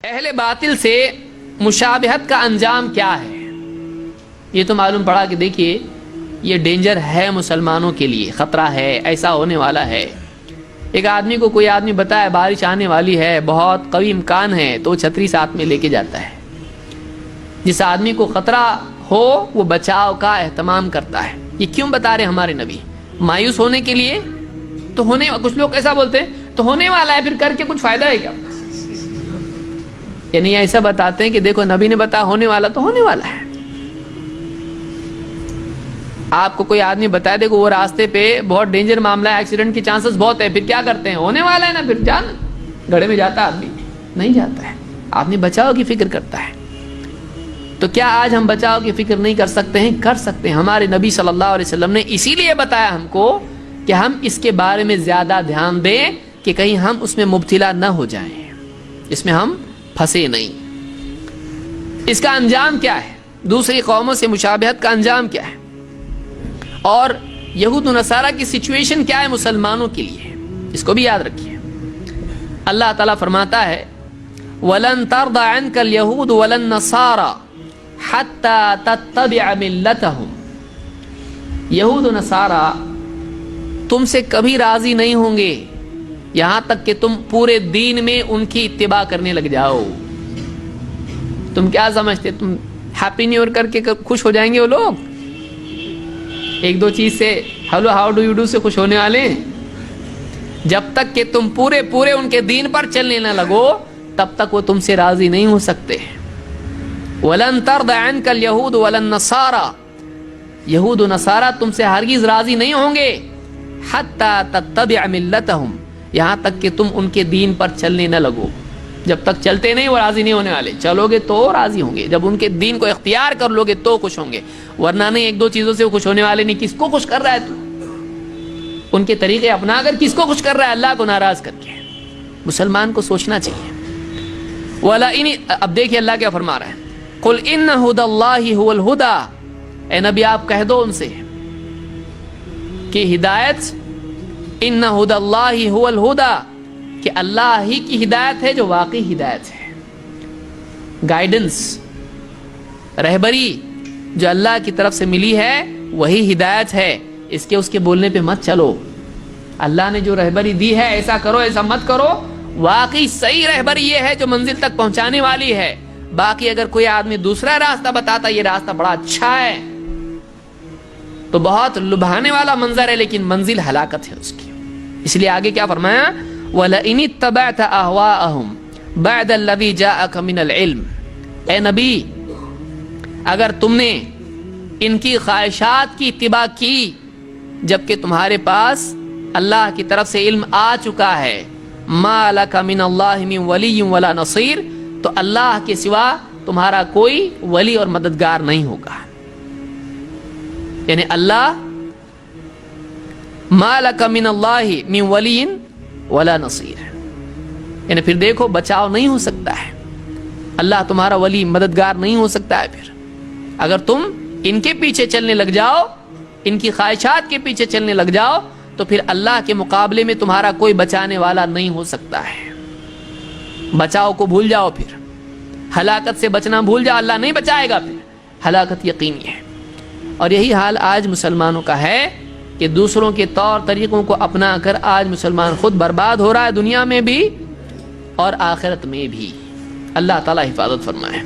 اہل باطل سے مشابہت کا انجام کیا ہے؟ یہ تو معلوم پڑا کہ دیکھیے یہ ڈینجر ہے مسلمانوں کے لیے، خطرہ ہے، ایسا ہونے والا ہے۔ ایک آدمی کو کوئی آدمی بتائے بارش آنے والی ہے، بہت قوی امکان ہے، تو چھتری ساتھ میں لے کے جاتا ہے۔ جس آدمی کو خطرہ ہو وہ بچاؤ کا اہتمام کرتا ہے۔ یہ کیوں بتا رہے ہمارے نبی؟ مایوس ہونے کے لیے تو کچھ لوگ ایسا بولتے ہیں تو ہونے والا ہے، پھر کر کے کچھ فائدہ ہے کیا؟ یعنی ایسا بتاتے ہیں کہ دیکھو نبی نے بتا ہونے والا تو ہونے والا ہے۔ آپ کو کوئی آدمی بتائے دیکھو وہ راستے پہ بہت ڈینجر معاملہ ہے، ایکسیڈنٹ کی چانسز بہت ہے، پھر کیا کرتے ہیں؟ ہونے والا ہے نا، پھر جان گڑھے میں جاتا آدمی نہیں جاتا ہے۔ آدمی بچاؤ کی فکر کرتا ہے۔ تو کیا آج ہم بچاؤ کی فکر نہیں کر سکتے ہیں؟ کر سکتے ہیں۔ ہمارے نبی صلی اللہ علیہ وسلم نے اسی لیے بتایا ہم کو کہ ہم اس کے بارے میں زیادہ دھیان دیں کہ کہیں ہم اس میں مبتلا نہ ہو جائیں، اس میں ہم پھنسے نہیں۔ اس کا انجام کیا ہے؟ دوسری قوموں سے مشابہت کا انجام کیا ہے؟ اور یہود و نصارہ کی سچویشن کیا ہے مسلمانوں کے لیے؟ اس کو بھی یاد رکھیے۔ اللہ تعالیٰ فرماتا ہے وَلَن تَرْضَ عَنْكَ الْيَهُودُ وَلَا النَّصَارَى حَتَّى تَتَّبِعَ مِلَّتَهُمْ۔ یہود و نصارہ تم سے کبھی راضی نہیں ہوں گے یہاں تک کہ تم پورے دین میں ان کی اتباع کرنے لگ جاؤ۔ تم کیا سمجھتے؟ تم ہیپی نیو ایئر کر کے خوش ہو جائیں گے وہ لوگ؟ ایک دو چیز سے hello how do you do سے خوش ہونے والے ہیں؟ جب تک کہ تم پورے ان کے دین پر چلنے نہ لگو تب تک وہ تم سے راضی نہیں ہو سکتے۔ وَلَن تَرْضَ عَنْكَ الْيَهُودُ وَلَا النَّصَارَى، یہود و نصارہ تم سے ہرگز راضی نہیں ہوں گے حَتَّى تَتَّبِعَ مِلَّتَهُمْ، یہاں تک کہ تم ان کے دین پر چلنے نہ لگو۔ جب تک چلتے نہیں وہ راضی نہیں ہونے والے، چلو گے تو راضی ہوں گے، جب ان کے دین کو اختیار کر لو گے تو خوش ہوں گے، ورنہ نہیں۔ ایک دو چیزوں سے وہ خوش ہونے والے نہیں۔ کس کو خوش کر رہا ہے تو؟ ان کے طریقے اپنا کر کس کو خوش کر رہا ہے؟ اللہ کو ناراض کر کے۔ مسلمان کو سوچنا چاہیے۔ اب دیکھیے اللہ کیا فرما رہا ہے، قُلْ إِنَّ هُدَى اللَّهِ هُوَ الْهُدَى، اے نبی آپ کہہ دو ان سے کہ ہدایت ان ہدی اللہ هو الہدی، کہ اللہ ہی کی ہدایت ہے جو واقعی ہدایت ہے۔ گائیڈنس، رہبری جو اللہ کی طرف سے ملی ہے وہی ہدایت ہے۔ اس کے بولنے پہ مت چلو۔ اللہ نے جو رہبری دی ہے ایسا کرو ایسا مت کرو، واقعی صحیح رہبری یہ ہے جو منزل تک پہنچانے والی ہے۔ باقی اگر کوئی آدمی دوسرا راستہ بتاتا یہ راستہ بڑا اچھا ہے تو بہت لبھانے والا منظر ہے، لیکن منزل ہلاکت ہے اس کی۔ اس لیے آگے کیا فرمایا، وَلَئِنِ اتَّبَعْتَ أَهْوَاءَهُمْ بَعْدَ الَّذِي جَاءَكَ مِنَ الْعِلْمِ، اے نبی اگر تم نے ان کی خواہشات کی اتباع کی جبکہ تمہارے پاس اللہ کی طرف سے علم آ چکا ہے، مَا لَكَ مِنَ اللَّهِ مِنْ وَلِيٍّ وَلَا نَصِيرٍ، تو اللہ کے سوا تمہارا کوئی ولی اور مددگار نہیں ہوگا۔ یعنی اللہ مَا لَكَ مِنَ اللَّهِ مِنْ وَلِيٍّ وَلَا نَصِيرٍ، یعنی پھر دیکھو بچاؤ نہیں ہو سکتا ہے، اللہ تمہارا ولی مددگار نہیں ہو سکتا ہے۔ پھر اگر تم ان کے پیچھے چلنے لگ جاؤ، ان کی خواہشات کے پیچھے چلنے لگ جاؤ تو پھر اللہ کے مقابلے میں تمہارا کوئی بچانے والا نہیں ہو سکتا ہے۔ بچاؤ کو بھول جاؤ، پھر ہلاکت سے بچنا بھول جاؤ، اللہ نہیں بچائے گا، پھر ہلاکت یقینی ہے۔ اور یہی حال آج مسلمانوں کا ہے کہ دوسروں کے طور طریقوں کو اپنا کر آج مسلمان خود برباد ہو رہا ہے، دنیا میں بھی اور آخرت میں بھی۔ اللہ تعالیٰ حفاظت فرمائے۔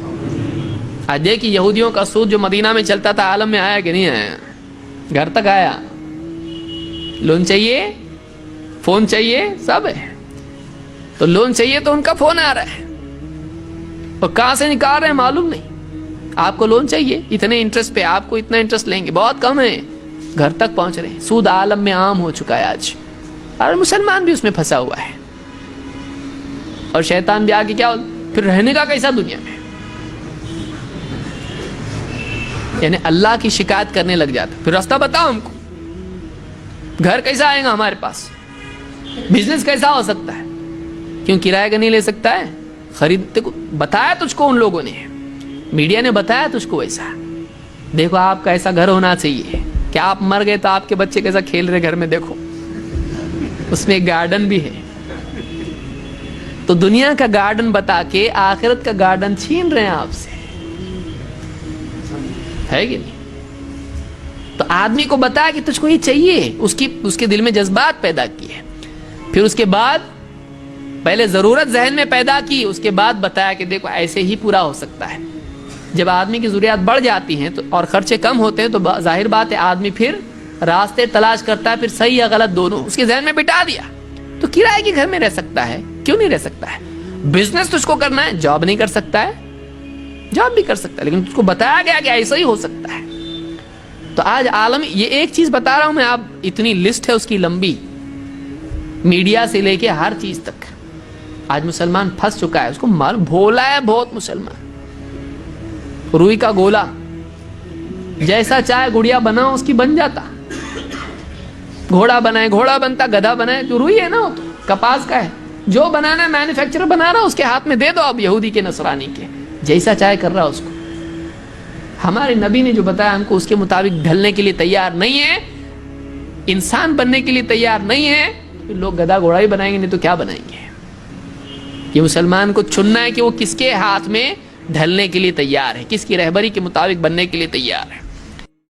آج دیکھیں یہودیوں کا سود جو مدینہ میں چلتا تھا عالم میں آیا کہ نہیں آیا؟ گھر تک آیا۔ لون چاہیے، فون چاہیے، سب ہے۔ تو لون چاہیے تو ان کا فون آ رہا ہے، اور کہاں سے نکال رہے ہیں معلوم نہیں۔ آپ کو لون چاہیے اتنے انٹرسٹ پہ، آپ کو اتنا انٹرسٹ لیں گے، بہت کم ہے، گھر تک پہنچ رہے ہیں۔ سود عالم میں عام ہو چکا ہے آج، اور مسلمان بھی اس میں پھنسا ہوا ہے۔ اور شیطان بھی آگے کیا، پھر رہنے کا کیسا دنیا میں؟ یعنی اللہ کی شکایت کرنے لگ جاتا، پھر راستہ بتاؤ ہم کو، گھر کیسا آئے گا ہمارے پاس، بزنس کیسا ہو سکتا ہے؟ کیوں کرایہ کا نہیں لے سکتا ہے؟ خریدتے کو بتایا تجھ کو ان لوگوں نے، میڈیا نے بتایا تجھ کو ویسا۔ دیکھو آپ کا ایسا گھر ہونا چاہیے کہ آپ مر گئے تو آپ کے بچے کیسا کھیل رہے گھر میں، دیکھو اس میں ایک گارڈن بھی ہے، تو دنیا کا گارڈن بتا کے آخرت کا گارڈن چھین رہے ہیں آپ سے، ہے کہ نہیں؟ تو آدمی کو بتا کہ تجھ کو یہ چاہیے، اس کے دل میں جذبات پیدا کیے، پھر اس کے بعد پہلے ضرورت ذہن میں پیدا کی، اس کے بعد بتایا کہ دیکھو ایسے ہی پورا ہو سکتا ہے۔ جب آدمی کی ضروریات بڑھ جاتی ہیں تو اور خرچے کم ہوتے ہیں تو ظاہر بات ہے آدمی پھر راستے تلاش کرتا ہے، پھر صحیح یا غلط دونوں اس کے ذہن میں بٹا دیا۔ تو کرائے کے گھر میں رہ سکتا ہے، کیوں نہیں رہ سکتا ہے؟ بزنس تجھ کو کرنا ہے، جاب نہیں کر سکتا ہے؟ جاب بھی کر سکتا ہے، لیکن تجھ کو بتایا گیا کہ ایسا ہی ہو سکتا ہے۔ تو آج عالم، یہ ایک چیز بتا رہا ہوں میں، آپ اتنی لسٹ ہے اس کی لمبی، میڈیا سے لے کے ہر چیز تک۔ آج مسلمان پھنس چکا ہے، اس کو بھولا ہے بہت مسلمان، روئی کا گولا، جیسا چاہے گڑیا بنا اس کی بن جاتا، گھوڑا بنائے گھوڑا بنتا، گدھا بنائے، جو روئی ہے نا وہ تو کپاس کا ہے، جو بنانا ہے مینوفیکچرر بنا رہا اس کے ہاتھ میں دے دو، اب یہودی کے نصرانی کے، جیسا چاہے کر رہا اس کو۔ ہمارے نبی نے جو بتایا ہم کو اس کے مطابق ڈھلنے کے لیے تیار نہیں ہے، انسان بننے کے لیے تیار نہیں ہے، پھر لوگ گدھا گھوڑا ہی بنائیں گے، نہیں تو کیا بنائیں گے؟ یہ مسلمان کو چننا ہے کہ وہ کس کے ہاتھ میں ڈھلنے کے لیے تیار ہے، کس کی رہبری کے مطابق بننے کے لیے تیار ہے۔